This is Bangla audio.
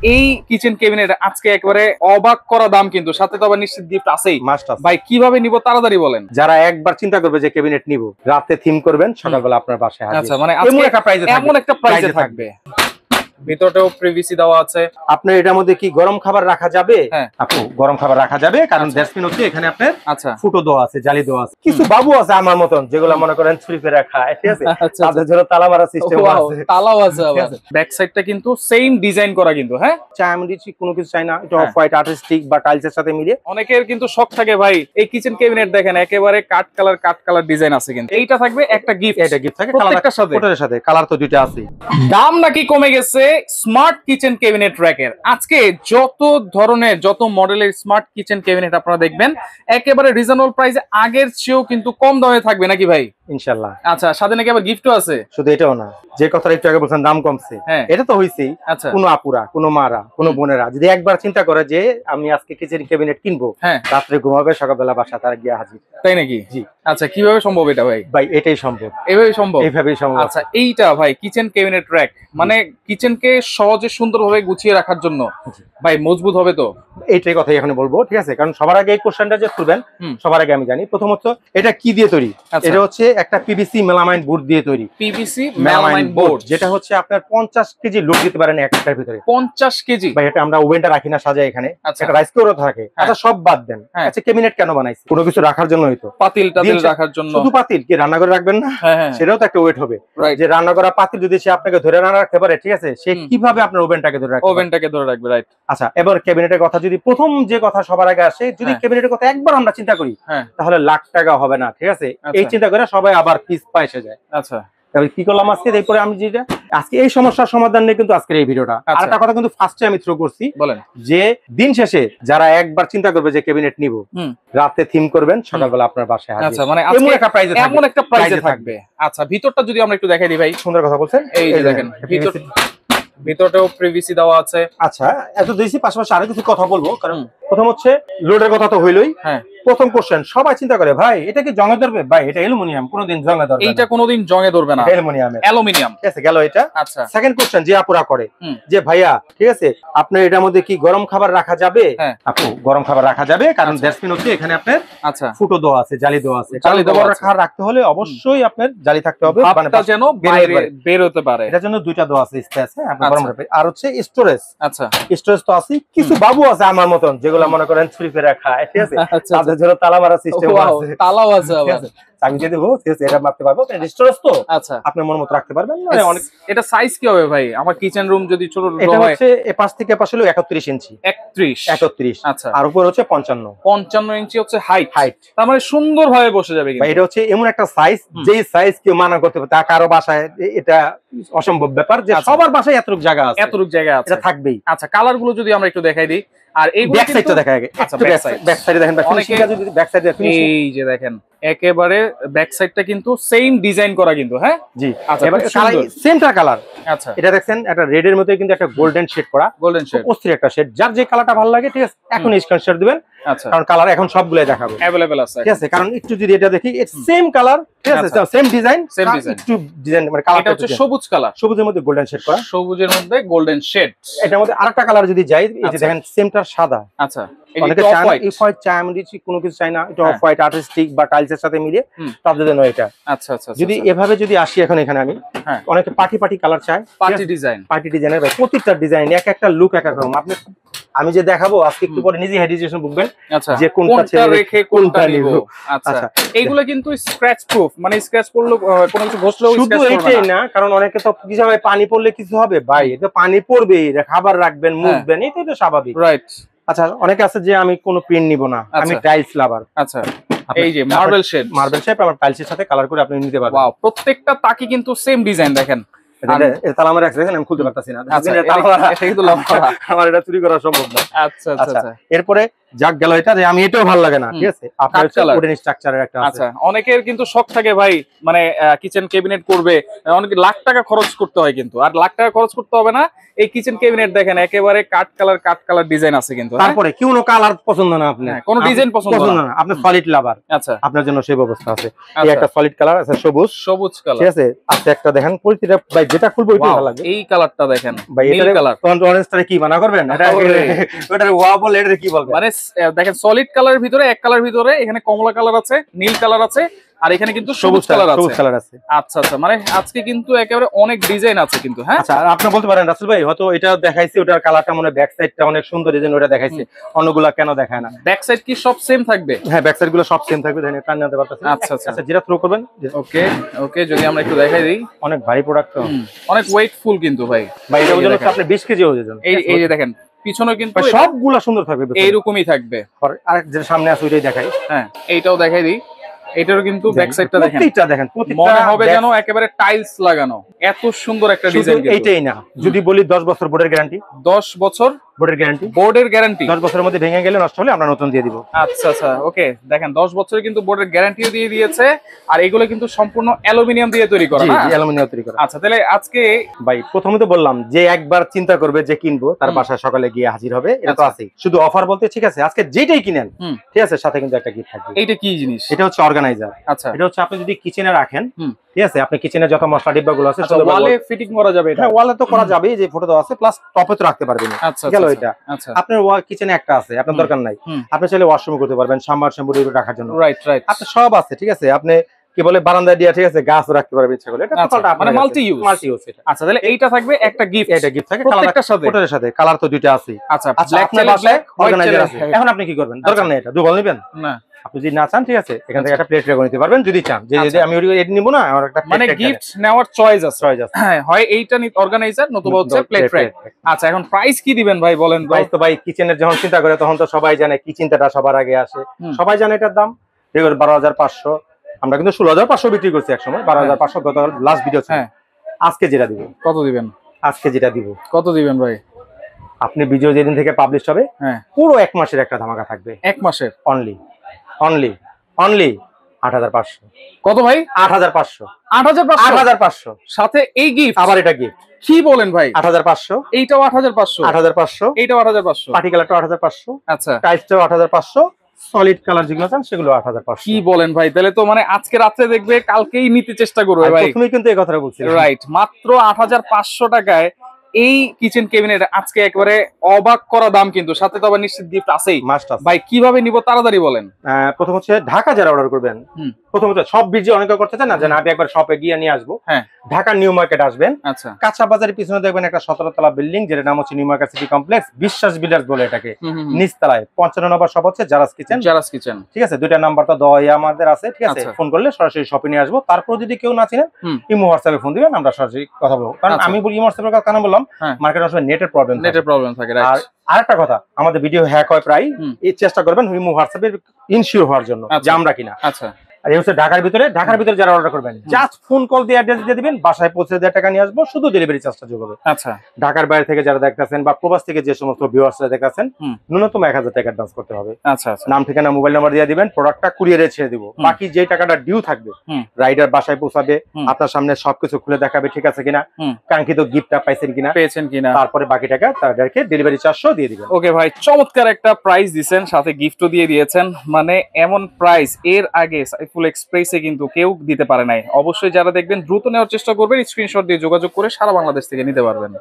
এই কিচেন ক্যাবিনেট আজকে একেবারে অবাক করা দাম, কিন্তু সাথে তো আবার নিশ্চিত গিফট আছেই। মাস্ট আছে ভাই কিভাবে নিব তাড়াতাড়ি বলেন। যারা একবার চিন্তা করবে যে ক্যাবিনেট নিব, রাতে থিম করবেন, সকালবেলা আপনার বাসায় হাজির। আচ্ছা, মানে এমন একটা প্রাইসে থাকবে। ভিতরটাও প্রিভিসি দেওয়া আছে। আপনার এটার মধ্যে কি গরম খাবার রাখা যাবে? হ্যাঁ আপু গরম খাবার রাখা যাবে, কারণ ড্যাসবিন হচ্ছে এখানে আপনার আচ্ছা ফুটো দেওয়া আছে, জালি দেওয়া আছে। কিছু বাবু আছে আমার মতন, যেগুলো মনে করেন ছুরি ফেরা খায়, ঠিক আছে, তাদের জন্য তালা মারা সিস্টেম আছে। তালাও আছে আবার। ব্যাক সাইডটা কিন্তু সেম ডিজাইন করা কিন্তু। হ্যাঁ, চাই আমি দিচ্ছি কোনো কিছু চাই না, এটা অফ হোয়াইট আর্টিস্টিক বা টাইলসের সাথে মিলিয়ে। অনেকের কিন্তু শখ থাকে ভাই, এই কিচেন ক্যাবিনেট দেখেন একেবারে কাট কালার ডিজাইন আছে, কিন্তু এইটা থাকবে একটা গিফট। এটা গিফট থাকে প্রত্যেকটার সাথে। কোটের সাথে কালার তো দুইটা আছে। দাম নাকি কমে গেছে স্মার্ট কিচেন ক্যাবিনেট র‍্যাকের। আজকে যত ধরনের যত মডেলের স্মার্ট কিচেন ক্যাবিনেট আপনারা দেখবেন একেবারে রিজনেবল প্রাইসে, আগের চেয়েও কিন্তু কম দামে থাকবে নাকি ভাই? ইনশাআল্লাহ। আচ্ছা, সাথে নাকি আবার গিফটও আছে। শুধু এটাও না, যে কথাটা একটু আগে বলছেন দাম কমছে, এটা তো হইছেই। আচ্ছা, কোনো আপুরা, কোনো মারা, কোনো বোনেরা যদি একবার চিন্তা করে যে আমি আজকে কিচেন ক্যাবিনেট কিনবো, রাত্রে ঘুমাবে, সকালবেলা বাসা তারা গিয়ে হাজির। তাই নাকি? জি। আচ্ছা, কিভাবে সম্ভব এটা ভাই? ভাই এটাই সম্ভব, এইভাবে সম্ভব, এইভাবেই সম্ভব। আচ্ছা, এইটা ভাই কিচেন ক্যাবিনেট র‍্যাক, মানে কিচেনকে সহজে সুন্দরভাবে গুছিয়ে রাখার জন্য ভাই মজবুত হবে তো? এইটাই কথাই এখন বলবো, ঠিক আছে। কারণ সবার আগে এই কোশ্চেনটা যে করবেন, সবার আগে আমি জানি প্রথমত এটা কি দিয়ে তৈরি। এটা হচ্ছে একটা পিভিসি মেলামাইন বোর্ড দিয়ে তৈরি। পিভিসি মেলামাইন বোর্ড, যেটা হচ্ছে আপনার 50 কেজি লোড দিতে পারেন একটার ভিতরে। 50 কেজি ভাই এটা আমরা ওভেনটা রাখি না সাজাই এখানে, একটা রাইস কুকারও থাকে। আচ্ছা সব বাদ দেন, আচ্ছা ক্যাবিনেট কেন বানাইছি? কোনো কিছু রাখার জন্য হয়তো, পাতিল রাখার জন্য। শুধু পাতিল কি রান্না করে রাখবেন না? সেটাও তো একটা ওয়েট হবে। যে রান্না করা পাতিল যদি সে আপনাকে ধরে না রাখতে পারে, ঠিক আছে, সে কিভাবে আপনার ওভেনটাকে ধরে রাখবে? রাইট। আচ্ছা, এবার ক্যাবিনেটের কথা যদি প্রথম যে কথা সবার আগে আসে, যদি ক্যাবিনেটের কথা একবার আমরা চিন্তা করি, তাহলে লাখ টাকা হবে না, ঠিক আছে। এই চিন্তা করে সবাই আবার পিস পা এসে যায়। আচ্ছা, কি করলাম আজকে, এরপরে আমি যেটা আজকে এই সমস্যার সমাধান নিয়ে কিন্তু আজকের এই ভিডিওটা। আর একটা কথা কিন্তু ফার্স্টে আমি থ্রো করছি, বলেন, যে দিন শেষে যারা একবার চিন্তা করবে যে ক্যাবিনেট নিব, রাতে থিম করবেন, সকালবেলা আপনার বাসায় হাজির। আচ্ছা, মানে এমন একটা প্রাইসে থাকবে। আচ্ছা, ভিতরটা যদি আমরা একটু দেখাই দিই ভাই। সুন্দর কথা বলছেন। এই যে দেখেন ভিতরটাও প্রিভিসি দেওয়া আছে। আচ্ছা, এত দিয়েছি, পাশাপাশি আরো কিছু কথা বলবো। কারণ প্রথম হচ্ছে লোডের কথা তো হইলই। প্রথম কোশ্চেন সবাই চিন্তা করে, ভাই এটা কি জংয়ে ধরবে? ভাই এটা অ্যালুমিনিয়াম, কোনোদিন জংয়ে ধরবে না। এটা কোনোদিন জংয়ে ধরবে না, অ্যালুমিনিয়াম। ঠিক আছে, গেল এটা। আচ্ছা, সেকেন্ড কোশ্চেন যে আপুরা করে যে ভাইয়া, ঠিক আছে, আপনার এটার মধ্যে কি গরম খাবার রাখা যাবে? আপু গরম খাবার রাখা যাবে, কারণ ড্যাসবিন হচ্ছে এখানে আপনার আচ্ছা ফুটো দেওয়া আছে, জালি দেওয়া আছে। জালি দেওয়া খাবার রাখতে হলে অবশ্যই আপনার জালি থাকতে হবে, মানে যেন বাইরে বের হতে পারে। এটার জন্য দুইটা দেওয়া আছে স্পেস। আপনি গরম রাখবেন। আর হচ্ছে স্টোরেজ। আচ্ছা, স্টোরেজ তো আছে। কিছু বাবু আছে আমার মতন, যেগুলো মনে করেন ছুরি ফেরা খায়, ঠিক আছে, তাদের জন্য তালা মারা সিস্টেম আছে। তালাও আছে আবার। আমি যদি দেবো, ঠিক আছে, এটা মারতে পারবো। স্টোরেজ তো আচ্ছা আপনার মন মতো রাখতে পারবেন। অনেক। এটা সাইজ কি হবে ভাই? আমার কিচেন রুম যদি ছোট হয়, এটা হচ্ছে এ পাশ থেকে পাশ হলো 31 ইঞ্চি। 31। আচ্ছা, আর উপর হচ্ছে 55 ইঞ্চি হচ্ছে হাইট। তার মানে সুন্দরভাবে বসে যাবে। কিন্তু এটা হচ্ছে এমন একটা সাইজ, যেই সাইজ কেউ মানা করতে পারে, তা কারো বাসায় এটা অসম্ভব ব্যাপার, যে সবার বাসায় এতটুকু জায়গা আছে। এটা থাকবেই। আচ্ছা, কালার গুলো যদি আমরা একটু দেখাই দিই। আর এই ব্যাক সাইডটা দেখা আগে। আচ্ছা, ব্যাক সাইডে দেখেন, ব্যাক সাইডে এই যে দেখেন একেবারে ব্যাক সাইডটা কিন্তু সেম ডিজাইন করা কিন্তু। হ্যাঁ জি। আচ্ছা, এবার সেমটা কালার। আচ্ছা, এটা দেখছেন একটা রেড এর মধ্যে কিন্তু একটা গোল্ডেন শেড করা, গোল্ডেন শেড, অস্থির একটা শেড। যার যে কালারটা ভালো লাগে, ঠিক আছে, এখন স্ক্রিনশট দিবেন। আচ্ছা, কারণ কালার এখন সবগুলাই দেখাবো, अवेलेबल আছে, ঠিক আছে। কারণ একটু যদি এটা দেখি, সেম কালার, ঠিক আছে, সেম ডিজাইন, একটু ডিজাইন, মানে কালারটা হচ্ছে সবুজ কালার, সবুজের মধ্যে গোল্ডেন শেড করা, সবুজের মধ্যে গোল্ডেন শেড। এটার মধ্যে আরেকটা কালার যদি যাই, এই যে দেখেন সেমটার সাদা। আচ্ছা, অনেকে চায় না এই হোয়াইট চায়, আমি দিচ্ছি কোনো কিছু চাই না, এটা অফ হোয়াইট আর্টিস্টিক বা টাইলসের সাথে মিলিয়ে তাদের জন্য এটা। আচ্ছা আচ্ছা, যদি এভাবে যদি আসি এখন এখানে, আমি অনেকে পার্টি কালার চাই, পার্টি ডিজাইনের। ভাই প্রত্যেকটা ডিজাইন এক একটা লুক এক এক রকম। আপনি আমি যে দেখাবো আজকে একটু পরে নিজে হেডিটেশন বুঝবেন যে কোনটা ছেড়ে রেখে কোনটা নিব। আচ্ছা, এইগুলো কিন্তু স্ক্র্যাচ প্রুফ, মানে স্ক্র্যাচ পড়লে কোনো কিছু ঘষলেও শুধু এটাই না, কারণ অনেকে তো কিছু ভাই পানি পড়লে কিছু হবে, ভাই এটা পানি পড়বেই, খাবার রাখবেন, মুছবেন, এটাই তো স্বাভাবিক, রাইট। আচ্ছা, অনেকে আছে যে আমি কোনো পেন নিব না, আমি টাইলস লাভার। আচ্ছা, এই যে মার্বেল শেপ আমার টাইলসের সাথে কালার করে আপনি নিতে পারবেন। ওয়াও, প্রত্যেকটা তাকি কিন্তু সেম ডিজাইন। দেখেন তালা মারা দেখেন, আমি খুলতে পারতাছি না, আমার এটা চুরি করা সম্ভব না। আচ্ছা আচ্ছা। এরপরে যাক গেল এটা যে আমি এটাও ভালো লাগে না, ঠিক আছে, আপনার উডেন স্ট্রাকচারের একটা আছে। আচ্ছা, অনেকের কিন্তু শখ থাকে ভাই, মানে কিচেন ক্যাবিনেট করবে, অনেকে লাখ টাকা খরচ করতে হয়, কিন্তু আর লাখ টাকা খরচ করতে হবে না। এই কিচেন ক্যাবিনেট দেখেন একেবারে কাট কালার ডিজাইন আছে কিন্তু। তারপরে কি কোনো কালার পছন্দ না আপনার, কোন ডিজাইন পছন্দ না, আপনি সলিড লাভার, আচ্ছা, আপনার জন্য সেই ব্যবস্থা আছে। এই একটা সলিড কালার আছে, সবুজ কালার, ঠিক আছে। আচ্ছা, একটা দেখেন প্রতিটা ভাই যেটা খুলবো ওইটাই ভালো লাগে। এই কালারটা দেখেন ভাই, নীল কালার, অরেঞ্জটা কি মানা করবেন? এটা ওটার ওয়া বলে, এটা কি বলবেন? মানে দেখেন সলিড কালারের ভিতরে এক কালার ভিতরে এখানে কমলা কালার আছে, নীল কালার আছে, আর এখানে কিন্তু সবুজ কালার আছে। আচ্ছা আচ্ছা, মানে আজকে কিন্তু একেবারে অনেক ডিজাইন আছে কিন্তু। হ্যাঁ, আচ্ছা, আর আপনি বলতে পারেন রাসেল ভাই হয়তো এটা দেখাইছে, ওটার কালারটা মনে ব্যাক সাইডটা অনেক সুন্দর, এজন্য ওটা দেখাইছে, অন্যগুলা কেন দেখায় না? ব্যাক সাইড কি সব সেম থাকবে? হ্যাঁ, ব্যাক সাইড গুলো সব সেম থাকবে, দেখেন টান নিতে পারতেছেন। আচ্ছা আচ্ছা, যেটা থ্রো করবেন। ওকে ওকে, যদি আমরা একটু দেখাই দিই, অনেক ভারী প্রোডাক্ট, তো অনেক ওয়েটফুল কিন্তু ভাই। এটা ওজন হচ্ছে আপনি 20 কেজি ওজন। এই যে দেখেন পিছনে কিন্তু সবগুলা সুন্দর থাকবে, এইরকমই থাকবে। আরেক যেটা সামনে আছে ওইটাই দেখাই। হ্যাঁ, এইটাও দেখাই দিই। এটারও কিন্তু ব্যাক সাইডটা দেখেন, প্রত্যেকটা দেখেন, মনে হবে যেন একেবারে টাইলস লাগানো, এত সুন্দর একটা ডিজাইন। এইটাই না, যদি বলি 10 বছর বোর্ডের গ্যারান্টি, 10 বছর বোর্ডের গ্যারান্টি, 10 বছরের মধ্যে ভেঙে গেলে নষ্ট হলে আমরা নতুন দিয়ে দিব। আচ্ছা আচ্ছা, ওকে, দেখেন 10 বছরের কিন্তু বোর্ডের গ্যারান্টিও দিয়ে দিয়েছে, আর এগুলো কিন্তু সম্পূর্ণ অ্যালুমিনিয়াম দিয়ে তৈরি করা। জি, অ্যালুমিনিয়াম তৈরি করা। আচ্ছা, তাহলে আজকে ভাই প্রথমে তো বললাম যে একবার চিন্তা করবে যে কিনবো, তার বাসায় সকালে গিয়ে হাজির হবে, এটা তো আছেই। শুধু অফার বলতে ঠিক আছে, আজকে যেটাই কিনেন, ঠিক আছে, সাথে কিন্তু একটা গিফট থাকবে। এইটা কি জিনিস? এটা হচ্ছে অর্গানাইজার। আচ্ছা, এটা হচ্ছে আপনি যদি কিচেনে রাখেন, ঠিক আছে, আপনি কিচেনে যত মশলা ডিব্বাগুলো আছে ওয়ালে ফিটিং করা যাবে। এটা হ্যাঁ, ওয়ালে তো করা যাবে, যে ফটো দেওয়া আছে, প্লাস টপে তো রাখতে পারবেন। আচ্ছা, গেল এটা। আচ্ছা, আপনার কিচেনে একটা আছে, আপনার দরকার নাই, আপনি চাইলে ওয়াশরুম করতে পারবেন, সাম্বার শ্যাম্পু রাখার জন্য। রাইট, আপনি সব আছে, ঠিক আছে। আপনি কি বলে বারান্দা দিয়া, ঠিক আছে, গাছ রাখতে পারবেন ইচ্ছা করলে। এটা টোটালটা মানে মাল্টি ইউজ এটা। আচ্ছা, তাহলে এইটা থাকবে একটা গিফট। এটা গিফট থাকে প্রত্যেকটার সাথে, কোটারের সাথে। কালার তো দুইটা আছে। আচ্ছা, আপনার বাসায় অর্গানাইজার আছে, এখন আপনি কি করবেন? দরকার নেই, এটা দুবল নেবেন না, আপনি যদি না চান, ঠিক আছে, এখান থেকে একটা প্লেট রেখে নিতে পারবেন। যদি চান যে আমি এটা নিব না, আমার একটা মানে গিফট নেওয়ার চয়েস আছে। হ্যাঁ, হয় এইটা নিতে অর্গানাইজার, নতুবা হচ্ছে প্লেট রেক। আচ্ছা, এখন প্রাইস কি দিবেন ভাই বলেন? প্রাইস তো ভাই কিচেনের যখন চিন্তা করে তখন তো সবাই জানে কি চিন্তাটা সবার আগে আসে, সবাই জানে এটার দাম 12,500। আমরা কিন্তু 16,500 বিক্রি করছি একসময়, 12,500 গত লাস্ট ভিডিও ছিল। আজকে যেটা দিব, কত দিবেন? আজকে যেটা দিব, কত দিবেন ভাই? আপনি ভিডিও যেদিন থেকে পাবলিশ হবে, পুরো 1 মাসের একটা ধামাকা থাকবে। 1 মাসের অনলি 8,500। কত ভাই? 8,500। 8,500 সাথে এই গিফট, আবার এটা গিফট। কি বলেন ভাই? 8,500। এইটাও 8,500। 8,500। এইটাও 8,500। পার্টি কালারটাও 8,500। আচ্ছা, টাইলসটাও 8,500। সলিড কালার যেগুলো আছেন সেগুলো 8,500। কি বলেন ভাই? তাহলে তো মানে আজকে রাতে দেখবে, কালকেই নিতে চেষ্টা করবে ভাই। প্রথমেই কিন্তু এই কথাটা বলছি। রাইট, মাত্র 8,500 টাকায় এই কিচেন ক্যাবিনেট আজকে একবারে অবাক করা দাম, কিন্তু সাথে তো আবার নিশ্চিত গিফট আছেই। ভাই কিভাবে নিব তাড়াতাড়ি বলেন। প্রথম হচ্ছে ঢাকা যারা অর্ডার করবেন, প্রথমত সব ভিডিও অনেকে করতে চান না, যে আমি একবার শপে গিয়ে নিয়ে আসবো। হ্যাঁ, ঢাকা নিউ মার্কেট আসবেন। আচ্ছা, কাঁচা বাজারের পিছনে দেখবেন একটা 17 তলা বিল্ডিং, যেটার নাম হচ্ছে নিউ মার্কেট সিটি কমপ্লেক্স, বিশ্বাস বিল্ডার্স বলে এটাকে। নিচতলায় 55 নম্বর শপ হচ্ছে জারাস কিচেন। ঠিক আছে, দুইটা নাম্বার তো দেওয়াই আমাদের আছে, ঠিক আছে। ফোন করলে সরাসরি শপে নিয়ে আসবো। তারপর যদি কেউ না চিনেন, ইমো হোয়াটসঅ্যাপে ফোন দিবেন, আমরা সরাসরি কথা বলবো। কারণ আমি বলি ইমো হোয়াটসঅ্যাপের কথা কেন বললাম, মার্কেটে আসলে নেটের প্রবলেম থাকে। আর আরেকটা কথা, আমাদের ভিডিও হ্যাক হয় প্রায়, এই চেষ্টা করবেন ইমো হোয়াটসঅ্যাপে ইনশিওর হওয়ার জন্য যে আমরা কিনা। আচ্ছা, আর এই হচ্ছে ঢাকার ভিতরে যারা অর্ডার করবেন, জাস্ট ফোন কল দিয়ে অ্যাড্রেস দিয়ে দিবেন, বাসায় পৌঁছে দিয়ে টাকা নিয়ে আসবো, শুধু ডেলিভারি চার্জটা যোগ হবে। আচ্ছা, ঢাকার বাইরে থেকে যারা দেখতেছেন বা প্রবাস থেকে যে সমস্ত ভিউয়ার্সরা দেখতেছেন, ন্যূনতম 1,000 টাকা অ্যাডভান্স করতে হবে। আচ্ছা, নাম ঠিকানা মোবাইল নাম্বার দিয়ে দিবেন, প্রোডাক্টটা কুরিয়ারে ছেড়ে দিব। বাকি যে টাকাটা ডিউ থাকবে, রাইডার বাসায় পৌঁছাবে, আপনার সামনে সবকিছু খুলে দেখাবে ঠিক আছে কিনা, কাঙ্ক্ষিত গিফটটা পেয়েছেন কিনা, তারপরে বাকি টাকা তাদেরকে ডেলিভারি চার্জও দিয়ে দিবেন। ওকে ভাই, চমৎকার একটা প্রাইস দিয়েছেন, সাথে গিফটও দিয়ে দিয়েছেন। মানে এমন প্রাইস এর আগে সাইফুল এক্সপ্রেসে কিন্তু কেউ দিতে পারে নাই। অবশ্যই যারা দেখবেন দ্রুত নেওয়ার চেষ্টা করবেন, স্ক্রিনশট দিয়ে যোগাযোগ করে সারা বাংলাদেশ থেকে নিতে পারবেন।